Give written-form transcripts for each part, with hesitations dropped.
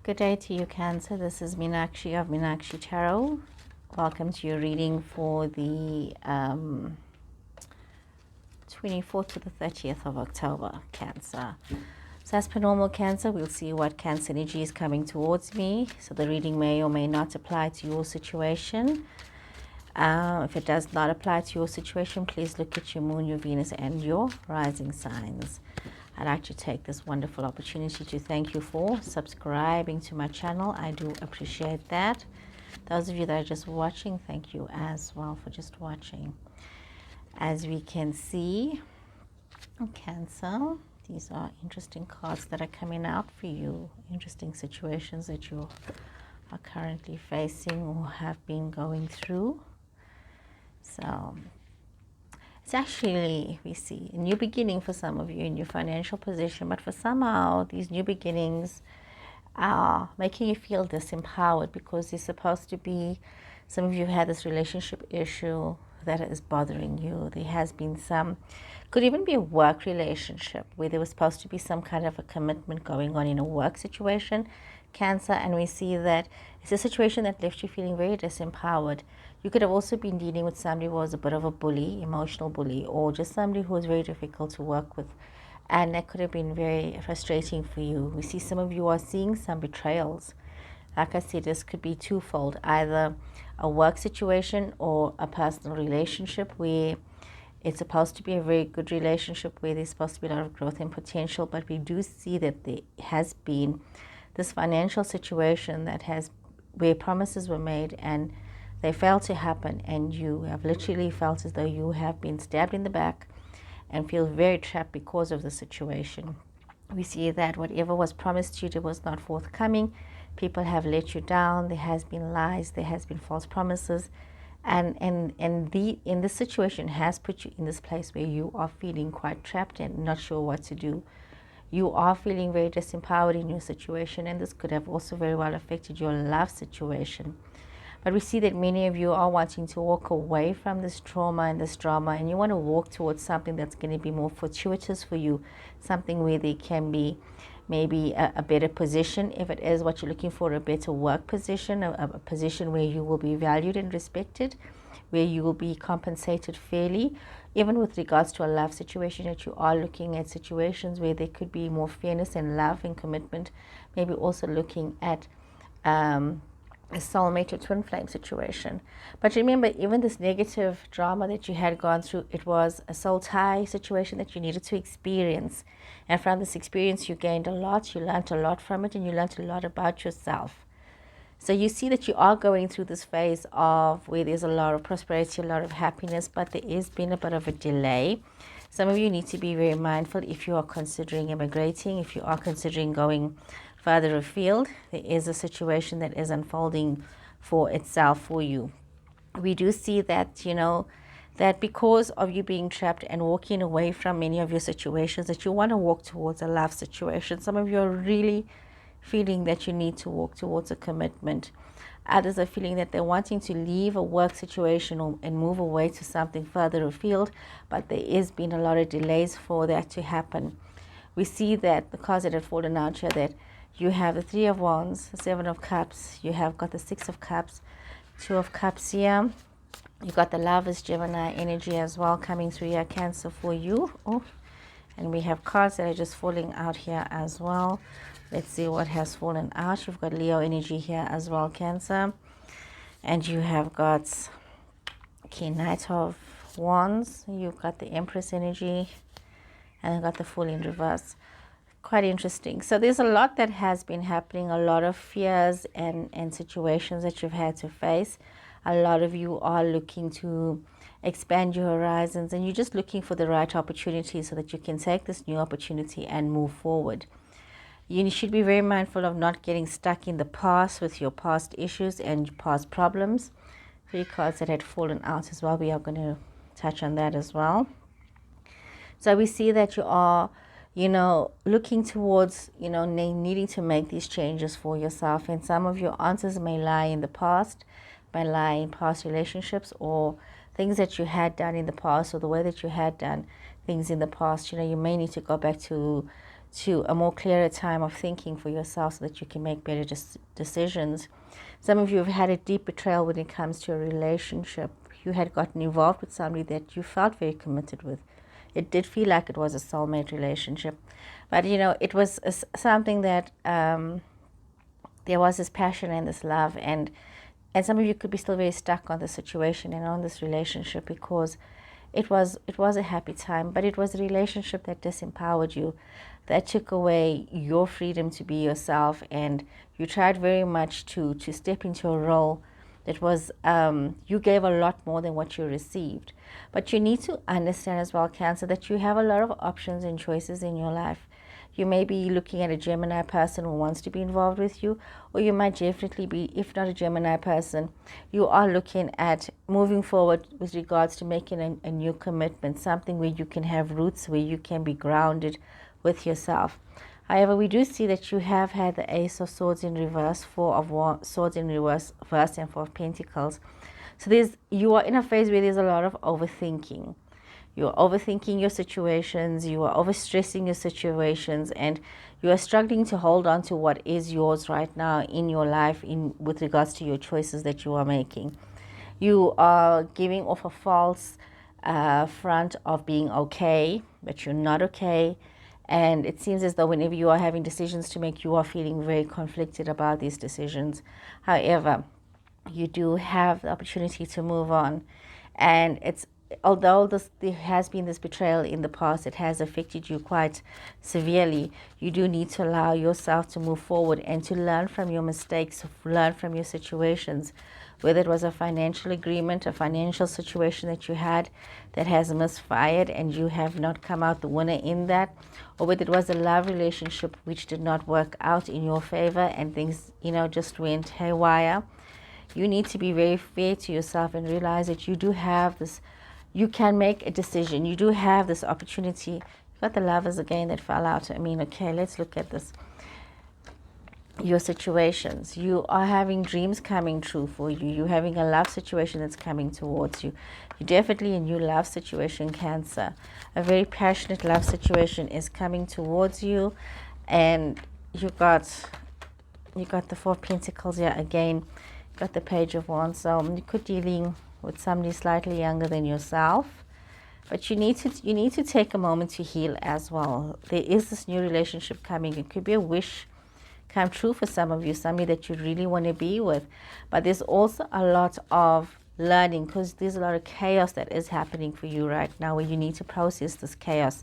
Good day to you, Cancer. This is Meenakshi of Meenakshi Tarot. Welcome to your reading for the 24th to the 30th of October, Cancer. So as per normal, Cancer, we'll see what Cancer energy is coming towards me. So the reading may or may not apply to your situation. If it does not apply to your situation, please look at your moon, your Venus, and your rising signs. I'd like to take this wonderful opportunity to thank you for subscribing to my channel. I do appreciate that. Those of you that are just watching, thank you as well for just watching. As we can see, Cancer, these are interesting cards that are coming out for you. Interesting situations that you are currently facing or have been going through. So it's actually, we see, a new beginning for some of you in your financial position, but for somehow these new beginnings are making you feel disempowered because there's supposed to be, some of you had this relationship issue that is bothering you. There has been some, could even be a work relationship where there was supposed to be some kind of a commitment going on in a work situation, Cancer, and we see that it's a situation that left you feeling very disempowered. You could have also been dealing with somebody who was a bit of a bully, emotional bully, or just somebody who was very difficult to work with, and that could have been very frustrating for you. We see some of you are seeing some betrayals. Like I said, this could be twofold, either a work situation or a personal relationship where it's supposed to be a very good relationship where there's supposed to be a lot of growth and potential, but we do see that there has been this financial situation that has, where promises were made and they failed to happen, and you have literally felt as though you have been stabbed in the back and feel very trapped because of the situation. We see that whatever was promised you, it was not forthcoming. People have let you down. There has been lies. There has been false promises. And this situation has put you in this place where you are feeling quite trapped and not sure what to do. You are feeling very disempowered in your situation, and this could have also very well affected your love situation. But we see that many of you are wanting to walk away from this trauma and this drama, and you want to walk towards something that's going to be more fortuitous for you, something where there can be maybe a better position, if it is what you're looking for, a better work position, a position where you will be valued and respected, where you will be compensated fairly. Even with regards to a love situation, that you are looking at situations where there could be more fairness and love and commitment, maybe also looking at a soulmate or twin flame situation. But remember, even this negative drama that you had gone through, it was a soul tie situation that you needed to experience. And from this experience, you gained a lot, you learned a lot from it, and you learned a lot about yourself. So you see that you are going through this phase of where there's a lot of prosperity, a lot of happiness, but there has been a bit of a delay. Some of you need to be very mindful if you are considering immigrating, if you are considering going further afield. There is a situation that is unfolding for itself for you. We do see that, that because of you being trapped and walking away from many of your situations, that you want to walk towards a love situation. Some of you are really feeling that you need to walk towards a commitment. Others are feeling that they're wanting to leave a work situation and move away to something further afield, but there has been a lot of delays for that to happen. We see that the cards that have fallen out here, that you have the Three of Wands, the Seven of Cups, you have got the Six of Cups, Two of Cups here. You got the Lovers, Gemini energy as well coming through here, Cancer, for you. Oh, and we have cards that are just falling out here as well. Let's see what has fallen out. You've got Leo energy here as well, Cancer. And you have got Knight of Wands. You've got the Empress energy. And you've got the Fool in reverse. Quite interesting. So there's a lot that has been happening. A lot of fears and situations that you've had to face. A lot of you are looking to expand your horizons. And you're just looking for the right opportunity so that you can take this new opportunity and move forward. You should be very mindful of not getting stuck in the past with your past issues and past problems. Three cards that had fallen out as well. We are going to touch on that as well. So we see that you are, looking towards, needing to make these changes for yourself. And some of your answers may lie in the past, may lie in past relationships or things that you had done in the past, or the way that you had done things in the past. You may need to go back to to a more clearer time of thinking for yourself so that you can make better decisions. Some of you have had a deep betrayal when it comes to a relationship. You had gotten involved with somebody that you felt very committed with. It did feel like it was a soulmate relationship. But, it was something that there was this passion and this love. And some of you could be still very stuck on the situation and on this relationship because it was a happy time, but it was a relationship that disempowered you, that took away your freedom to be yourself, and you tried very much to step into a role that was, you gave a lot more than what you received. But you need to understand as well, Cancer, that you have a lot of options and choices in your life. You may be looking at a Gemini person who wants to be involved with you, or you might definitely be, if not a Gemini person, you are looking at moving forward with regards to making a new commitment, something where you can have roots, where you can be grounded with yourself. However, we do see that you have had the Ace of Swords in reverse, Four of Swords in reverse, and Four of Pentacles. So you are in a phase where there's a lot of overthinking. You're overthinking your situations, you are overstressing your situations, and you are struggling to hold on to what is yours right now in your life with regards to your choices that you are making. You are giving off a false front of being okay, but you're not okay. And it seems as though whenever you are having decisions to make, you are feeling very conflicted about these decisions. However, you do have the opportunity to move on. And although there has been this betrayal in the past, it has affected you quite severely. You do need to allow yourself to move forward and to learn from your mistakes, learn from your situations, whether it was a financial agreement, a financial situation that you had that has misfired and you have not come out the winner in that, or whether it was a love relationship which did not work out in your favor and things, just went haywire. You need to be very fair to yourself and realize that you do have this, you can make a decision. You do have this opportunity. You've got the Lovers again that fell out. Okay, let's look at this. Your situations. You are having dreams coming true for you. You're having a love situation that's coming towards you. You're definitely a new love situation, Cancer. A very passionate love situation is coming towards you. And you got the Four of Pentacles here again. Got the Page of Wands. So you could be dealing with somebody slightly younger than yourself, but you need to take a moment to heal as well. There is this new relationship coming. It could be a wish come true for some of you, somebody that you really want to be with, but there's also a lot of learning because there's a lot of chaos that is happening for you right now where you need to process this chaos.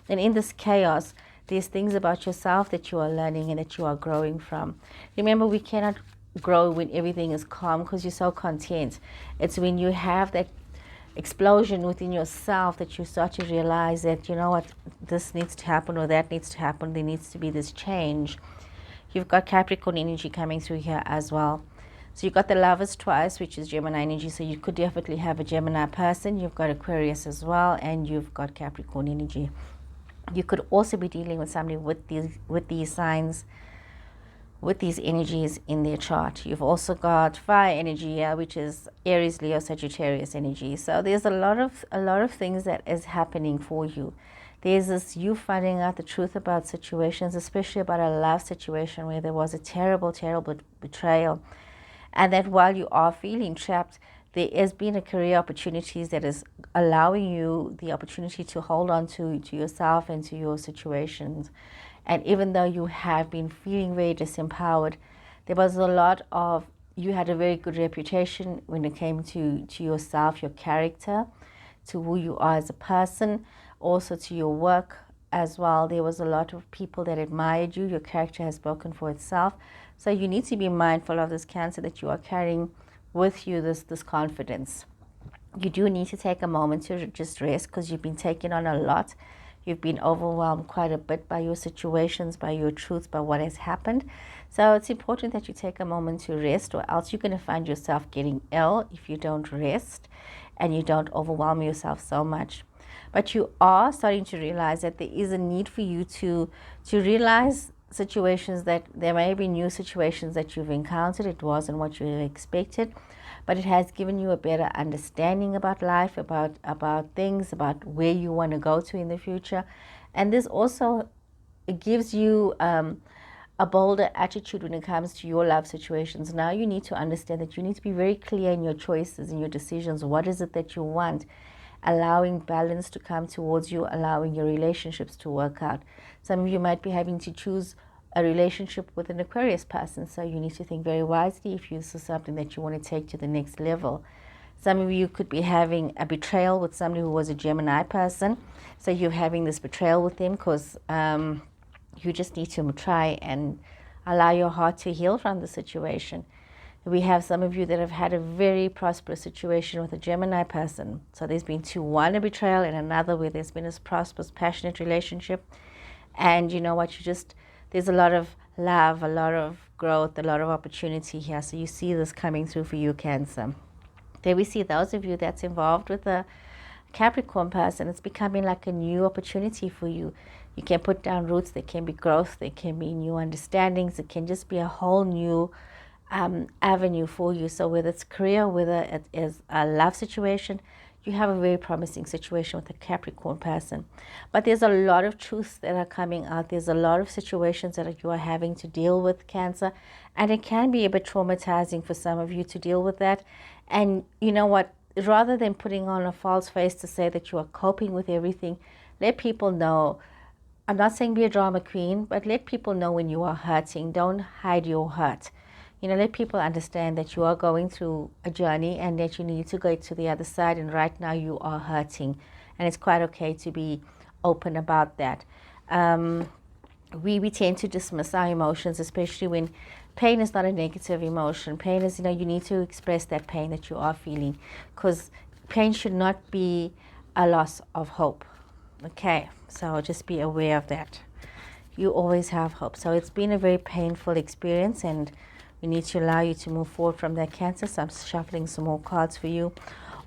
And in this chaos, there's things about yourself that you are learning and that you are growing from. Remember, we cannot grow when everything is calm because you're so content. It's when you have that explosion within yourself that you start to realize that, this needs to happen or that needs to happen. There needs to be this change. You've got Capricorn energy coming through here as well. So you've got the Lovers twice, which is Gemini energy. So you could definitely have a Gemini person. You've got Aquarius as well, and you've got Capricorn energy. You could also be dealing with somebody with these signs, with these energies in their chart. You've also got fire energy here, which is Aries, Leo, Sagittarius energy. So there's a lot of things that is happening for you. There's this you finding out the truth about situations, especially about a love situation where there was a terrible, terrible betrayal. And that while you are feeling trapped, there has been a career opportunities that is allowing you the opportunity to hold on to yourself and to your situations. And even though you have been feeling very disempowered, there was a lot of, you had a very good reputation when it came to yourself, your character, to who you are as a person, also to your work as well. There was a lot of people that admired you. Your character has spoken for itself. So you need to be mindful of this, Cancer, that you are carrying with you this confidence. You do need to take a moment to just rest because you've been taking on a lot. You've been overwhelmed quite a bit by your situations, by your truths, by what has happened. So it's important that you take a moment to rest, or else you're going to find yourself getting ill if you don't rest and you don't overwhelm yourself so much. But you are starting to realize that there is a need for you to realize situations that there may be new situations that you've encountered. It wasn't what you expected, but it has given you a better understanding about life, about things, about where you want to go to in the future. And this also it gives you a bolder attitude when it comes to your love situations. Now you need to understand that you need to be very clear in your choices and your decisions. What is it that you want? Allowing balance to come towards you, allowing your relationships to work out. Some of you might be having to choose a relationship with an Aquarius person, so you need to think very wisely if this is something that you want to take to the next level. Some of you could be having a betrayal with somebody who was a Gemini person, so you're having this betrayal with them because you just need to try and allow your heart to heal from the situation. We have some of you that have had a very prosperous situation with a Gemini person. So there's been two, one a betrayal and another where there's been this prosperous, passionate relationship. And you know what, there's a lot of love, a lot of growth, a lot of opportunity here. So you see this coming through for you, Cancer. Then we see those of you that's involved with a Capricorn person. It's becoming like a new opportunity for you. You can put down roots. There can be growth. There can be new understandings. It can just be a whole new avenue for you. So whether it's career, whether it is a love situation, you have a very promising situation with a Capricorn person. But there's a lot of truths that are coming out. There's a lot of situations that you are having to deal with, Cancer. And it can be a bit traumatizing for some of you to deal with that. And you know what? Rather than putting on a false face to say that you are coping with everything, let people know. I'm not saying be a drama queen, but let people know when you are hurting. Don't hide your hurt. Let people understand that you are going through a journey and that you need to go to the other side. And right now you are hurting. And it's quite okay to be open about that. We tend to dismiss our emotions, especially when pain is not a negative emotion. Pain is, you need to express that pain that you are feeling, because pain should not be a loss of hope. Okay, so just be aware of that. You always have hope. So it's been a very painful experience, and we need to allow you to move forward from that, Cancer. So I'm shuffling some more cards for you.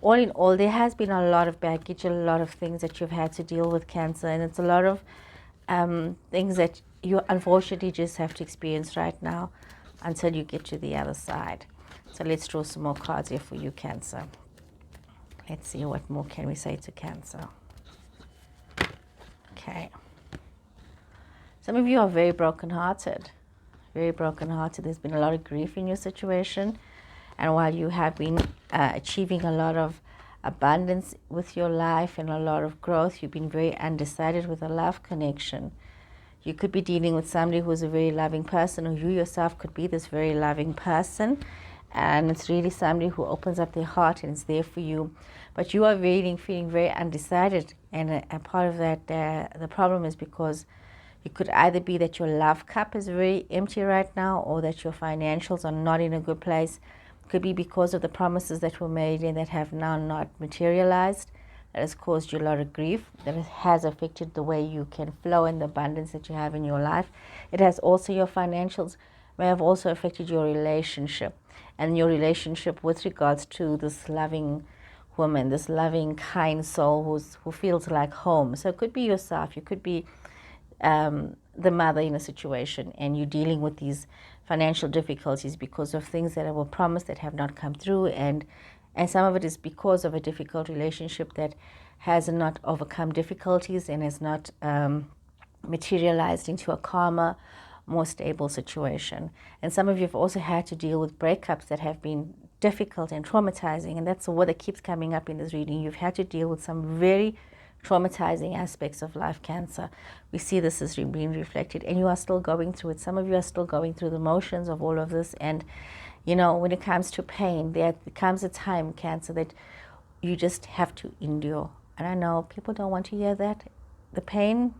All in all, there has been a lot of baggage, a lot of things that you've had to deal with, Cancer, and it's a lot of things that you unfortunately just have to experience right now until you get to the other side. So let's draw some more cards here for you, Cancer. Let's see what more can we say to Cancer. Okay. Some of you are very brokenhearted. Very brokenhearted. There's been a lot of grief in your situation. And while you have been achieving a lot of abundance with your life and a lot of growth, you've been very undecided with a love connection. You could be dealing with somebody who's a very loving person, or you yourself could be this very loving person. And it's really somebody who opens up their heart and is there for you. But you are really feeling very undecided. And a part of that, the problem is because it could either be that your love cup is very empty right now, or that your financials are not in a good place. It could be because of the promises that were made and that have now not materialized. That has caused you a lot of grief. That has affected the way you can flow in the abundance that you have in your life. It has also, your financials may have also affected your relationship. And your relationship with regards to this loving woman, this loving, kind soul who feels like home. So it could be yourself. You could be the mother in a situation, and you're dealing with these financial difficulties because of things that were promised that have not come through, and some of it is because of a difficult relationship that has not overcome difficulties and has not materialized into a calmer, more stable situation. And some of you have also had to deal with breakups that have been difficult and traumatizing, and that's the word that keeps coming up in this reading. You've had to deal with some very traumatizing aspects of life, Cancer. We see this as being reflected, and you are still going through it. Some of you are still going through the motions of all of this, and when it comes to pain, there comes a time, Cancer, that you just have to endure. And I know people don't want to hear that. The pain,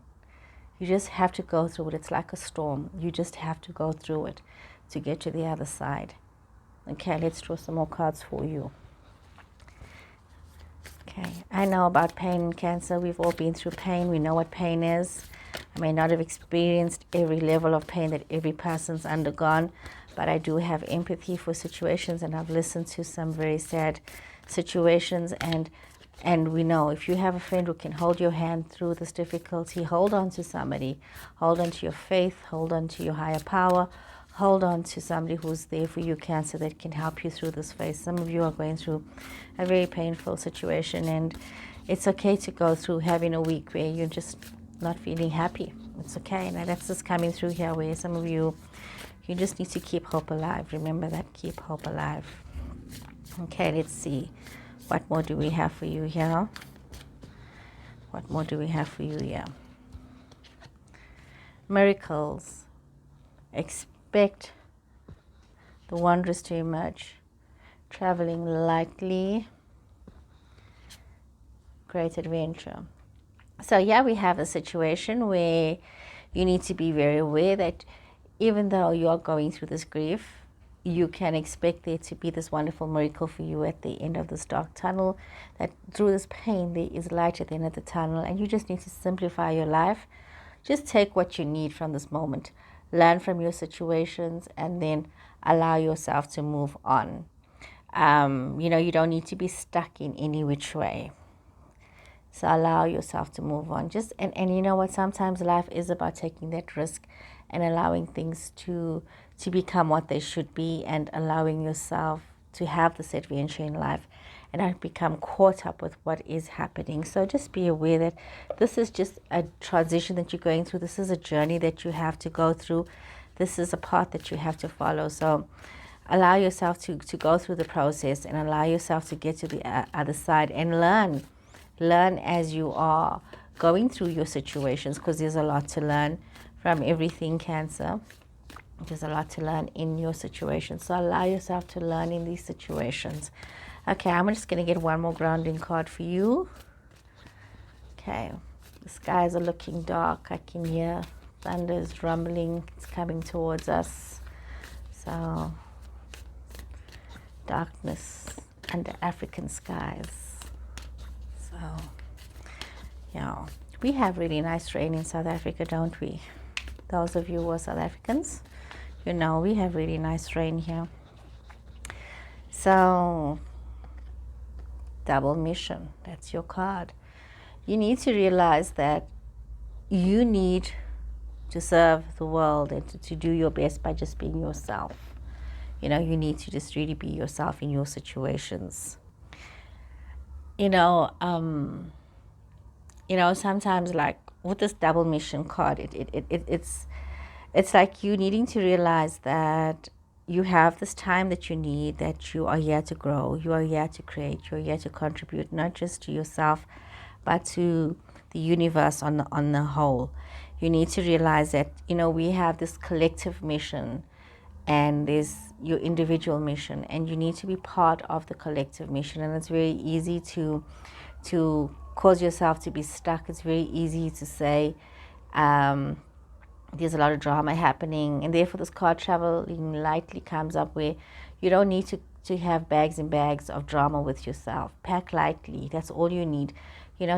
you just have to go through it. It's like a storm. You just have to go through it to get to the other side. Okay, let's draw some more cards for you. Okay, I know about pain, Cancer. We've all been through pain. We know what pain is. I may not have experienced every level of pain that every person's undergone, but I do have empathy for situations, and I've listened to some very sad situations, and we know if you have a friend who can hold your hand through this difficulty, hold on to somebody, hold on to your faith, hold on to your higher power, hold on to somebody who's there for you, Cancer, that can help you through this phase. Some of you are going through a very painful situation, and it's okay to go through having a week where not feeling happy. It's okay. Now that's just coming through here where some of you, you just need to keep hope alive. Remember that, keep hope alive. Okay, let's see. What more do we have for you here? What more do we have for you here? Miracles. Expect the wondrous to emerge. Traveling lightly. Great adventure. So yeah, we have a situation where you need to be very aware that even though you are going through this grief, you can expect there to be this wonderful miracle for you at the end of this dark tunnel, that through this pain there is light at the end of the tunnel, and you just need to simplify your life. Just take what you need from this moment, learn from your situations, and then allow yourself to move on. You don't need to be stuck in any which way. So allow yourself to move on. And you know what, sometimes life is about taking that risk and allowing things to become what they should be, and allowing yourself to have this adventure in life and not become caught up with what is happening. So just be aware that this is just a transition that you're going through. This is a journey that you have to go through. This is a path that you have to follow. So allow yourself to go through the process, and allow yourself to get to the other side and learn as you are going through your situations, because there's a lot to learn from everything, Cancer. There's a lot to learn in your situation. So allow yourself to learn in these situations. Okay, I'm just going to get one more grounding card for you. Okay, the skies are looking dark. I can hear thunder is rumbling. It's coming towards us. So, darkness under African skies. So, yeah, we have really nice rain in South Africa, don't we? Those of you who are South Africans, you know we have really nice rain here. So, double mission, that's your card. You need to realize that you need to serve the world and to do your best by just being yourself. You need to just really be yourself in your situations. Sometimes, like with this double mission card, it's like you needing to realize that you have this time that you need, that you are here to grow, you are here to create, you're here to contribute, not just to yourself, but to the universe on the whole. You need to realize that, we have this collective mission, and there's your individual mission, and you need to be part of the collective mission. And it's very easy to cause yourself to be stuck. It's very easy to say, there's a lot of drama happening, and therefore this card traveling lightly comes up, where you don't need to have bags and bags of drama with yourself. Pack lightly. That's all you need.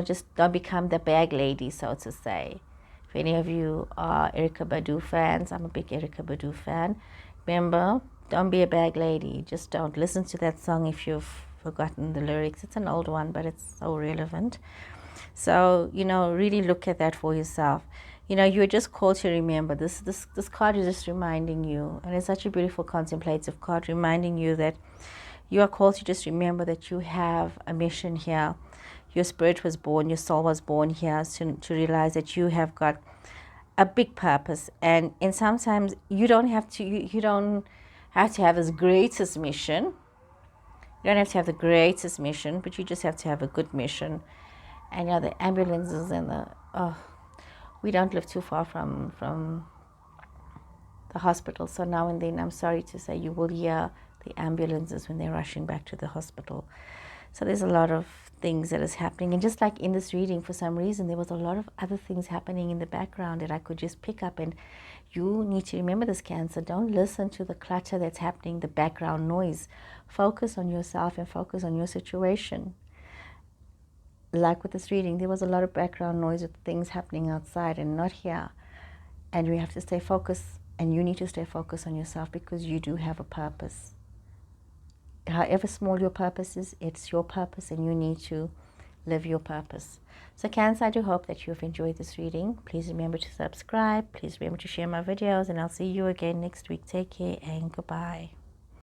Just don't become the bag lady, so to say. If any of you are Erykah Badu fans, I'm a big Erykah Badu fan. Remember, don't be a bag lady. Just don't listen to that song if you've forgotten the lyrics. It's an old one, but it's so relevant. So, really look at that for yourself. You're just called to remember. This card is just reminding you, and it's such a beautiful contemplative card, reminding you that you are called to just remember that you have a mission here. Your spirit was born, your soul was born here to realize that you have got a big purpose. And sometimes you don't have to have this greatest mission. You don't have to have the greatest mission, but you just have to have a good mission. And the ambulances and we don't live too far from the hospital. So now and then, I'm sorry to say, you will hear the ambulances when they're rushing back to the hospital. So there's a lot of things that is happening. And just like in this reading, for some reason, there was a lot of other things happening in the background that I could just pick up. And you need to remember this, Cancer. Don't listen to the clutter that's happening, the background noise. Focus on yourself and focus on your situation. Like with this reading, there was a lot of background noise with things happening outside and not here. And we have to stay focused, and you need to stay focused on yourself, because you do have a purpose. However small your purpose is, it's your purpose, and you need to live your purpose. So Cancer, I do hope that you've enjoyed this reading. Please remember to subscribe. Please remember to share my videos, and I'll see you again next week. Take care and goodbye.